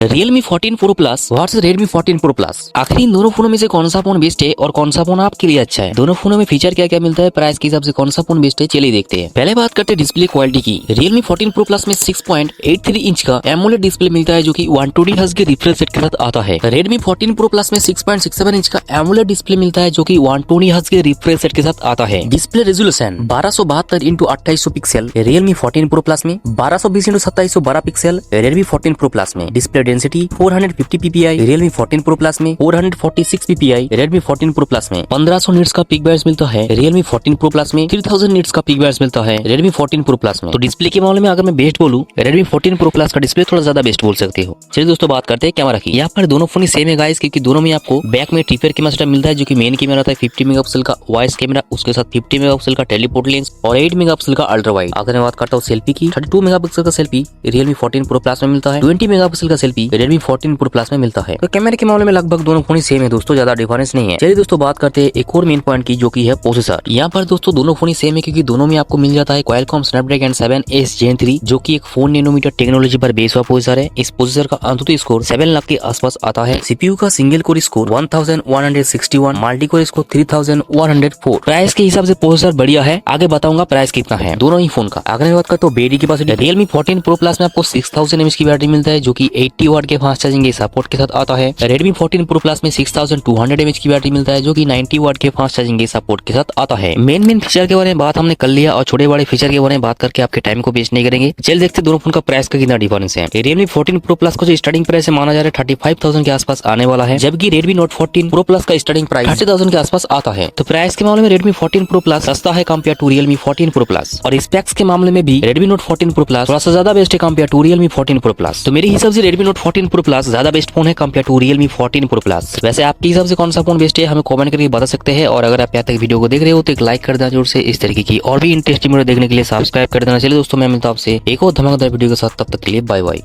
Realme 14 Pro Plus versus Redmi 14 Pro Plus। आखिर इन दोनों फोनों में से कौन सा फोन बेस्ट है और कौन सा फोन आपके लिए अच्छा है? दोनों फोनों में फीचर क्या क्या मिलता है, प्राइस के हिसाब से कौन सा फोन बेस्ट है, चलिए देखते हैं। पहले बात करते हैं डिस्प्ले क्वालिटी की। Realme 14 Pro Plus में 6.83 इंच का AMOLED डिस्प्ले मिलता है जो कि 120 हर्ट्ज के रिफ्रेश रेट के साथ आता है। Redmi 14 Pro Plus में 6.67 इंच का AMOLED डिस्प्ले मिलता है जो कि 120 हर्ट्ज के रिफ्रेश रेट के साथ आता है। Display resolution 1272 into 2800 pixel Realme 14 Pro Plus में, 1220 into 2712 pixel Redmi 14 Pro Plus में। Display density 450 ppi Realme 14 Pro Plus में, 446 ppi Redmi 14 Pro Plus में। 1500 निट्स का पीक बैटरी मिलता है Realme 14 Pro Plus में, 3000 निट्स का पीक बैटरी मिलता है Redmi 14 Pro Plus में। तो डिस्प्ले के मामले में अगर मैं बेस्ट बोलूं, Redmi 14 Pro Plus का डिस्प्ले थोड़ा ज्यादा बेस्ट बोल सकते हो। चलिए दोस्तों बात करते हैं कैमरा की। यहाँ पर दोनों फोन सेम है गाइस, क्योंकि दोनों में आपको बैक में ट्रिपियर कैमरा सेटअप मिलता है जो कि मेन कैमरा होता है 50 मेगापिक्सल का वॉइस कैमरा, उसके साथ 50 मेगापिक्सल का टेलीपोर्ट लेंस और 8 मेगापिक्सल का अल्ट्रा वाइड। अगर मैं बात करता हूँ सेल्फी की, 32 मेगापिक्सल का सेल्फी Realme 14 Pro Plus में मिलता है, 20 मेगापिक्सल का सेल्फी Redmi 14 Pro Plus में मिलता है। तो कैमरे के मामले में लगभग दोनों फोन सेम है दोस्तों, ज्यादा डिफरेंस नहीं है। चलिए दोस्तों बात करते हैं एक और मेन पॉइंट की जो कि है प्रोसेसर। यहाँ पर दोस्तों दोनों फोन सेम है क्योंकि दोनों में आपको मिल जाता है Qualcomm Snapdragon 7S Gen 3 जो कि एक 4 नैनोमीटर टेक्नोलॉजी पर बेस हुआ प्रोसेसर है। इस प्रोसेसर का अंततः स्कोर 7 लाख के आसपास आता है। सीपीयू का single core score 1161, multi core score 3104। Price के हिसाब से प्रोसेसर बढ़िया है, आगे बताऊंगा प्राइस कितना है दोनों ही फोन का। अगर मैं बात करता हूँ battery capacity, Realme 14 Pro Plus में आपको 6000 mAh की बैटरी मिलता है जो कि 80 वाट के फास्ट चार्जिंग के सपोर्ट के साथ आता है। Redmi 14 Pro Plus में 6200 mAh की बैटरी मिलता है जो कि 90 वाट के फास्ट चार्जिंग के सपोर्ट के साथ आता है। मेन फीचर के बारे में बात हमने कर लिया और छोटे बड़े फीचर के बारे में बात करके आपके टाइम को वेस्ट नहीं करेंगे। चल देखते दोनों फोन का प्राइस का कितना डिफरेंस है। Realme 14 Pro Plus को जो स्टार्टिंग प्राइस है माना जा रहा है 35,000 के आसपास आने वाला है, जबकि Redmi Note 14 Pro Plus का स्टार्टिंग प्राइस 30,000 के आसपास आता है। तो प्राइस के मामले में Redmi 14 Pro Plus सस्ता है compare to Realme 14 Pro Plus, और स्पेक्स के मामले में भी Redmi Note 14 Pro Plus थोड़ा सा ज्यादा बेस्ट है compare to Realme 14 Pro Plus। तो मेरे हिसाब से Redmi Note 14 Pro Plus ज्यादा बेस्ट फोन है compare to Realme 14 Pro Plus। वैसे आपके हिसाब से कौन सा फोन बेस्ट है हमें कमेंट करके बता सकते हैं, और अगर आप यहाँ तक वीडियो को देख रहे हो तो एक लाइक कर देना जरूर से। इस तरीके की और भी इंटरेस्टिंग वीडियो देखने के लिए सब्सक्राइब कर देना। चलिए दोस्तों मैं मिलता हूं आपसे एक और धमाकेदार वीडियो के साथ, तब तक के लिए बाय बाय।